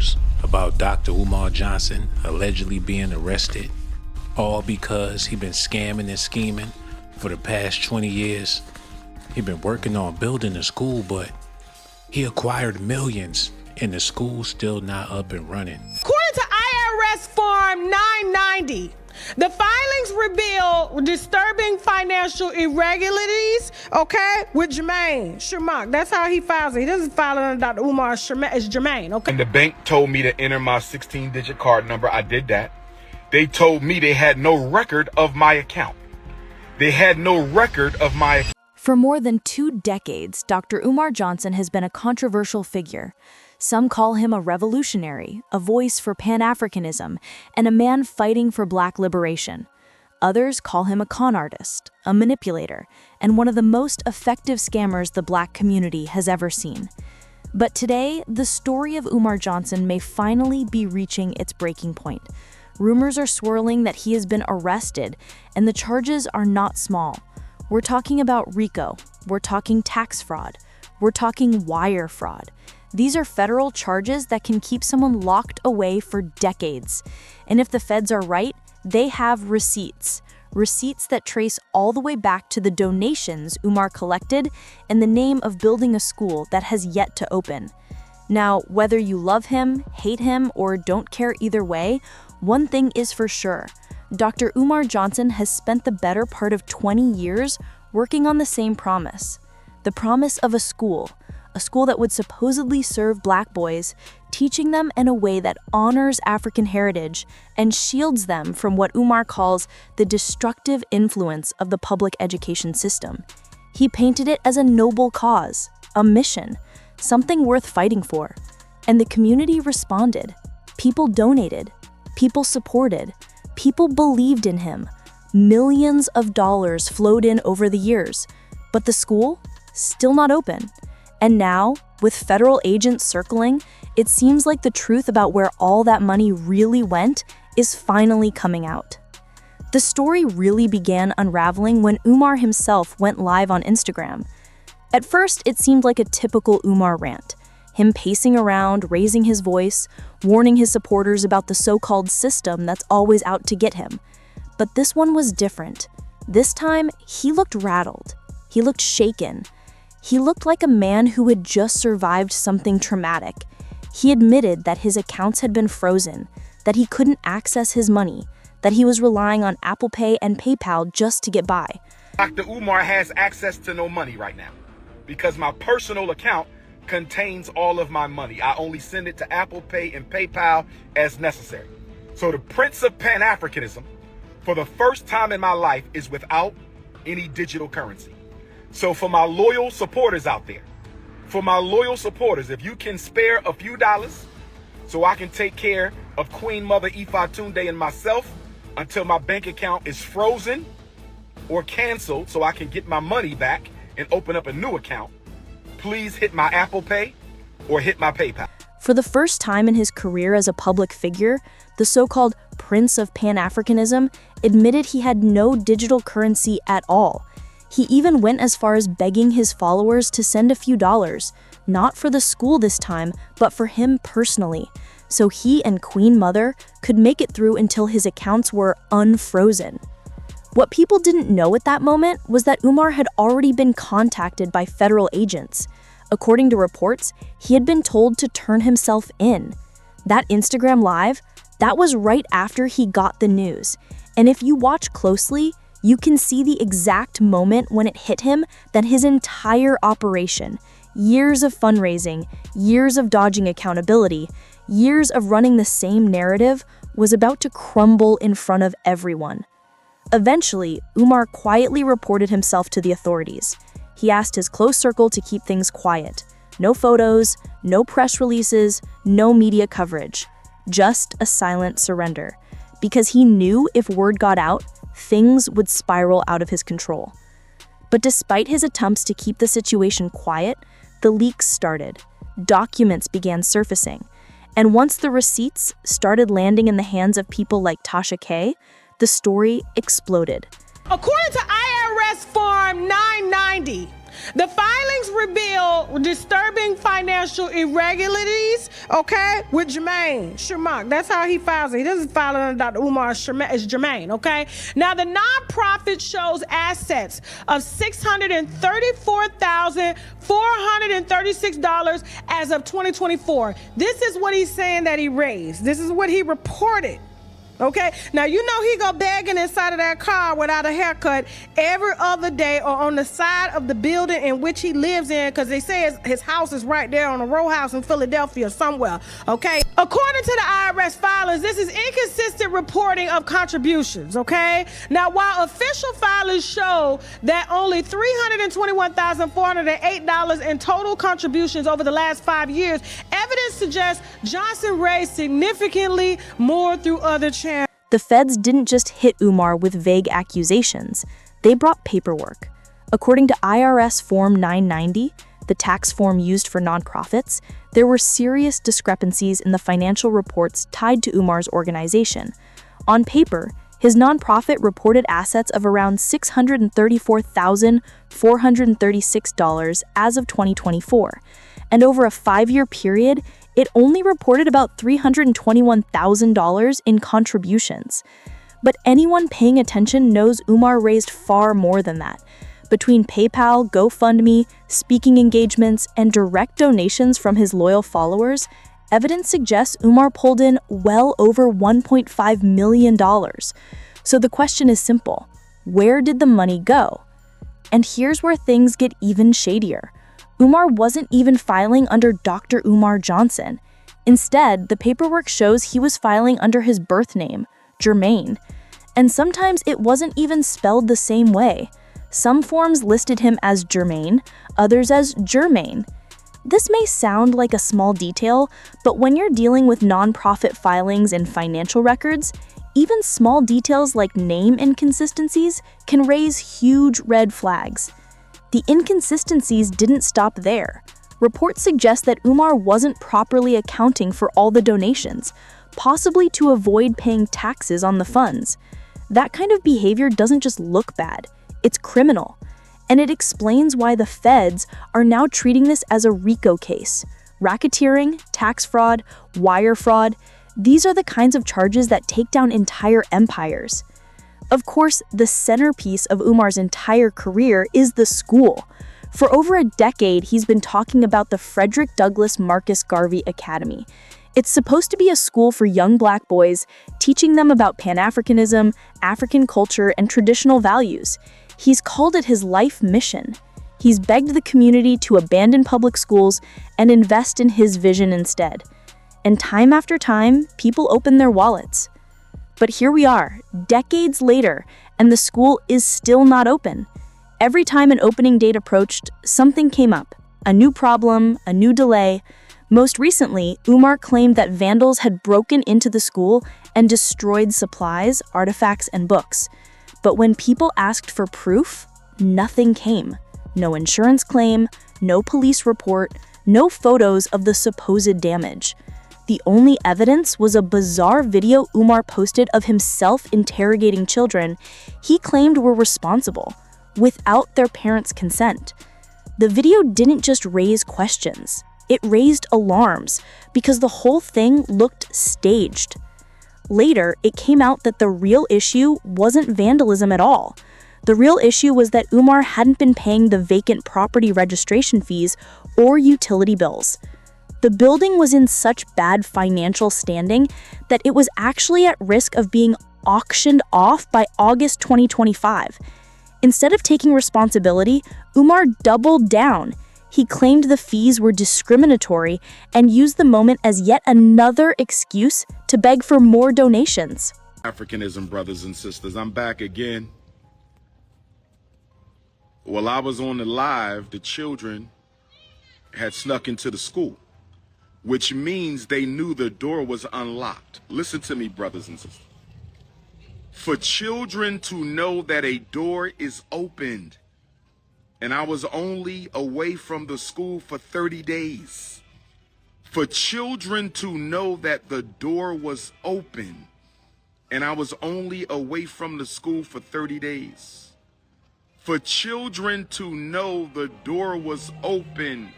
rumors about Dr. Umar Johnson allegedly being arrested, all because he been scamming and scheming for the past 20 years. He been working on building a school, but he acquired millions and the school's still not up and running. According to IRS Form 990, the filings reveal disturbing financial irregularities, with Jermaine Shermark. That's how he files it. He doesn't file it under Dr. Umar Shermark. It's Jermaine, And the bank told me to enter my 16-digit card number. I did that. They told me they had no record of my account. For more than 2 decades, Dr. Umar Johnson has been a controversial figure. Some call him a revolutionary, a voice for Pan-Africanism, and a man fighting for Black liberation. Others call him a con artist, a manipulator, and one of the most effective scammers the Black community has ever seen. But today, the story of Umar Johnson may finally be reaching its breaking point. Rumors are swirling that he has been arrested, and the charges are not small. We're talking about RICO, we're talking tax fraud, we're talking wire fraud. These are federal charges that can keep someone locked away for decades. And if the feds are right, they have receipts that trace all the way back to the donations Umar collected in the name of building a school that has yet to open. Now, whether you love him, hate him, or don't care either way, one thing is for sure. Dr. Umar Johnson has spent the better part of 20 years working on the same promise. The promise of a school that would supposedly serve Black boys, teaching them in a way that honors African heritage and shields them from what Umar calls the destructive influence of the public education system. He painted it as a noble cause, a mission, something worth fighting for. And the community responded. People donated. People supported. People believed in him. Millions of dollars flowed in over the years. But the school? Still not open. And now, with federal agents circling, it seems like the truth about where all that money really went is finally coming out. The story really began unraveling when Umar himself went live on Instagram. At first, it seemed like a typical Umar rant. Him pacing around, raising his voice, warning his supporters about the so-called system that's always out to get him. But this one was different. This time, he looked rattled. He looked shaken. He looked like a man who had just survived something traumatic. He admitted that his accounts had been frozen, that he couldn't access his money, that he was relying on Apple Pay and PayPal just to get by. Dr. Umar has access to no money right now because my personal account contains all of my money. I only send it to Apple Pay and PayPal as necessary. So the Prince of Pan-Africanism, for the first time in my life, is without any digital currency. So for my loyal supporters out there, if you can spare a few dollars so I can take care of Queen Mother Ifatunde and myself until my bank account is frozen or canceled so I can get my money back and open up a new account, please hit my Apple Pay or hit my PayPal. For the first time in his career as a public figure, the so-called Prince of Pan-Africanism admitted he had no digital currency at all. He even went as far as begging his followers to send a few dollars, not for the school this time, but for him personally, so he and Queen Mother could make it through until his accounts were unfrozen. What people didn't know at that moment was that Umar had already been contacted by federal agents. According to reports, he had been told to turn himself in. That Instagram Live, that was right after he got the news. And if you watch closely, you can see the exact moment when it hit him that his entire operation, years of fundraising, years of dodging accountability, years of running the same narrative, was about to crumble in front of everyone. Eventually, Umar quietly reported himself to the authorities. He asked his close circle to keep things quiet. No photos, no press releases, no media coverage. Just a silent surrender. Because he knew if word got out, things would spiral out of his control. But despite his attempts to keep the situation quiet, the leaks started. Documents began surfacing. And once the receipts started landing in the hands of people like Tasha K, the story exploded. According to IRS Form 990, The filings reveal disturbing financial irregularities, okay, with Jermaine Shermock. That's how he files it. He doesn't file it under Dr. Umar, it's Jermaine, okay? Now, the nonprofit shows assets of $634,436 as of 2024. This is what he's saying that he raised. This is what he reported. Okay, now you know he go begging inside of that car without a haircut every other day or on the side of the building in which he lives in, because they say his house is right there on a row house in Philadelphia somewhere. Okay, according to the IRS filings, this is inconsistent reporting of contributions. Okay, now while official filings show that only $321,408 in total contributions over the last 5 years, evidence suggests Johnson raised significantly more through other channels. The feds didn't just hit Umar with vague accusations, they brought paperwork. According to IRS Form 990, the tax form used for nonprofits, there were serious discrepancies in the financial reports tied to Umar's organization. On paper, his nonprofit reported assets of around $634,436 as of 2024, and over a 5-year period, it only reported about $321,000 in contributions. But anyone paying attention knows Umar raised far more than that. Between PayPal, GoFundMe, speaking engagements, and direct donations from his loyal followers, evidence suggests Umar pulled in well over $1.5 million. So the question is simple: where did the money go? And here's where things get even shadier. Umar wasn't even filing under Dr. Umar Johnson. Instead, the paperwork shows he was filing under his birth name, Jermaine. And sometimes it wasn't even spelled the same way. Some forms listed him as Jermaine, others as Jermaine. This may sound like a small detail, but when you're dealing with nonprofit filings and financial records, even small details like name inconsistencies can raise huge red flags. The inconsistencies didn't stop there. Reports suggest that Umar wasn't properly accounting for all the donations, possibly to avoid paying taxes on the funds. That kind of behavior doesn't just look bad, it's criminal. And it explains why the feds are now treating this as a RICO case. Racketeering, tax fraud, wire fraud, these are the kinds of charges that take down entire empires. Of course, the centerpiece of Umar's entire career is the school. For over a decade, he's been talking about the Frederick Douglass Marcus Garvey Academy. It's supposed to be a school for young Black boys, teaching them about Pan-Africanism, African culture, and traditional values. He's called it his life mission. He's begged the community to abandon public schools and invest in his vision instead. And time after time, people open their wallets. But here we are, decades later, and the school is still not open. Every time an opening date approached, something came up. A new problem, a new delay. Most recently, Umar claimed that vandals had broken into the school and destroyed supplies, artifacts, and books. But when people asked for proof, nothing came. No insurance claim, no police report, no photos of the supposed damage. The only evidence was a bizarre video Umar posted of himself interrogating children he claimed were responsible, without their parents' consent. The video didn't just raise questions, it raised alarms, because the whole thing looked staged. Later, it came out that the real issue wasn't vandalism at all. The real issue was that Umar hadn't been paying the vacant property registration fees or utility bills. The building was in such bad financial standing that it was actually at risk of being auctioned off by August 2025. Instead of taking responsibility, Umar doubled down. He claimed the fees were discriminatory and used the moment as yet another excuse to beg for more donations. Africanism, brothers and sisters, I'm back again. While I was on the live, the children had snuck into the school, which means they knew the door was unlocked. Listen to me, brothers and sisters. For children to know that a door is opened, and I was only away from the school for 30 days. For children to know that the door was open, and I was only away from the school for 30 days. For children to know the door was open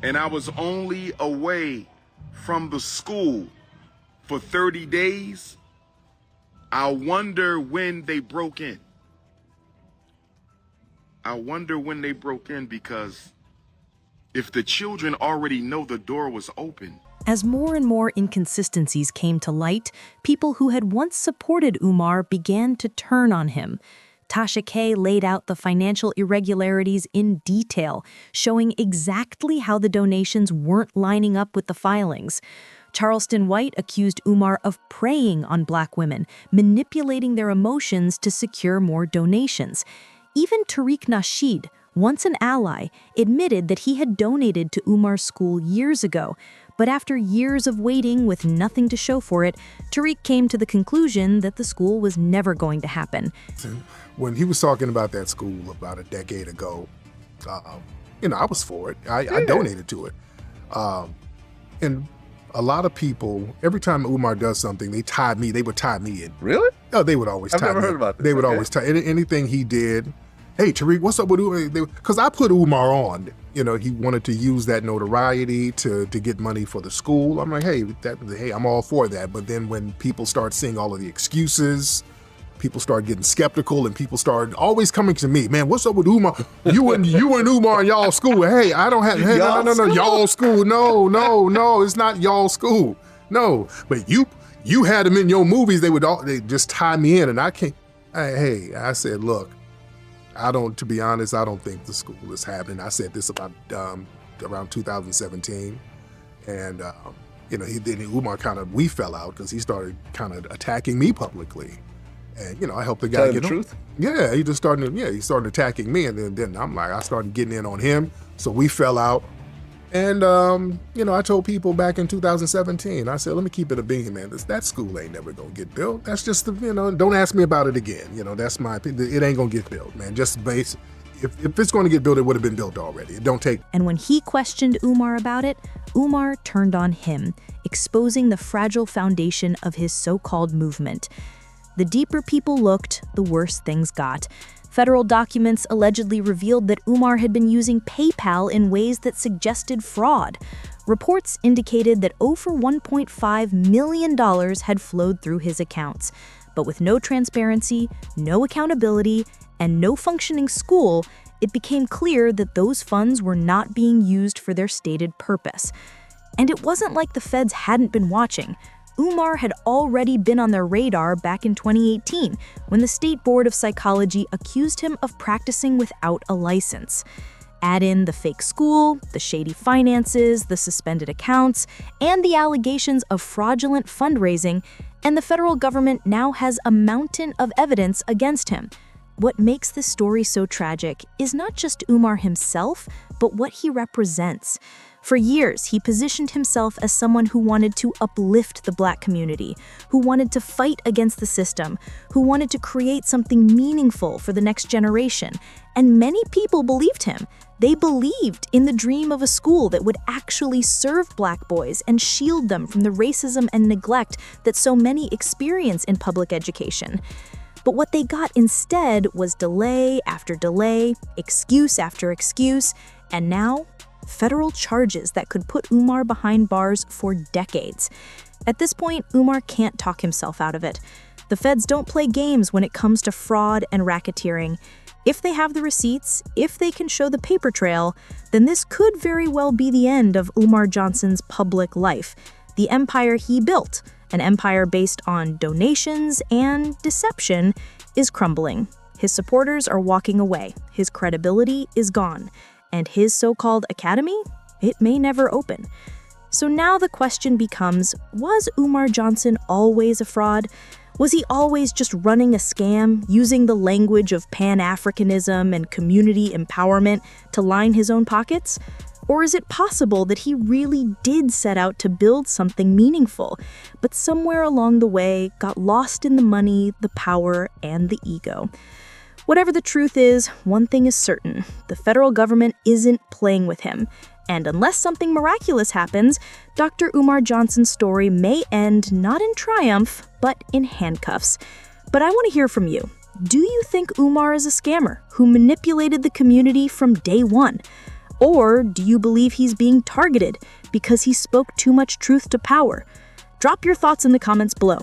and I was only away from the school for 30 days, I wonder when they broke in. I wonder when they broke in, because if the children already know the door was open. As more and more inconsistencies came to light, people who had once supported Umar began to turn on him. Tasha K laid out the financial irregularities in detail, showing exactly how the donations weren't lining up with the filings. Charleston White accused Umar of preying on Black women, manipulating their emotions to secure more donations. Even Tariq Nasheed, once an ally, admitted that he had donated to Umar's school years ago. But after years of waiting with nothing to show for it, Tariq came to the conclusion that the school was never going to happen. When he was talking about that school about a decade ago, I was for it. I donated to it. And a lot of people, every time Umar does something, they would tie me in. Really? Oh, they would always tie me in. I've never heard about this. They would always tie anything he did. Hey, Tariq, what's up with Umar? Because I put Umar on. He wanted to use that notoriety to get money for the school. I'm like, hey, I'm all for that. But then when people start seeing all of the excuses, people start getting skeptical, and people start always coming to me, man, what's up with Umar? You and Umar in y'all school. Hey, I don't have, hey, no, y'all school. No, it's not y'all school. No, but you had them in your movies. They just tie me in, and I can't. I said, look, to be honest, I don't think the school is happening. I said this about around 2017, and Umar we fell out because he started kind of attacking me publicly, and I helped the guy get the truth. Yeah, he started attacking me, and then I started getting in on him, so we fell out. And, I told people back in 2017, I said, let me keep it a bean, man. That school ain't never going to get built. That's just, don't ask me about it again. That's my opinion. It ain't going to get built, man. Just if it's going to get built, it would have been built already. It don't take. And when he questioned Umar about it, Umar turned on him, exposing the fragile foundation of his so-called movement. The deeper people looked, the worse things got. Federal documents allegedly revealed that Umar had been using PayPal in ways that suggested fraud. Reports indicated that over $1.5 million had flowed through his accounts. But with no transparency, no accountability, and no functioning school, it became clear that those funds were not being used for their stated purpose. And it wasn't like the feds hadn't been watching. Umar had already been on their radar back in 2018 when the State Board of Psychology accused him of practicing without a license. Add in the fake school, the shady finances, the suspended accounts, and the allegations of fraudulent fundraising, and the federal government now has a mountain of evidence against him. What makes this story so tragic is not just Umar himself, but what he represents. For years, he positioned himself as someone who wanted to uplift the Black community, who wanted to fight against the system, who wanted to create something meaningful for the next generation. And many people believed him. They believed in the dream of a school that would actually serve Black boys and shield them from the racism and neglect that so many experience in public education. But what they got instead was delay after delay, excuse after excuse, and now federal charges that could put Umar behind bars for decades. At this point, Umar can't talk himself out of it. The feds don't play games when it comes to fraud and racketeering. If they have the receipts, if they can show the paper trail, then this could very well be the end of Umar Johnson's public life. The empire he built, an empire based on donations and deception, is crumbling. His supporters are walking away. His credibility is gone. And his so-called academy? It may never open. So now the question becomes, was Umar Johnson always a fraud? Was he always just running a scam, using the language of Pan-Africanism and community empowerment to line his own pockets? Or is it possible that he really did set out to build something meaningful, but somewhere along the way got lost in the money, the power, and the ego? Whatever the truth is, one thing is certain: the federal government isn't playing with him. And unless something miraculous happens, Dr. Umar Johnson's story may end not in triumph, but in handcuffs. But I want to hear from you. Do you think Umar is a scammer who manipulated the community from day one? Or do you believe he's being targeted because he spoke too much truth to power? Drop your thoughts in the comments below.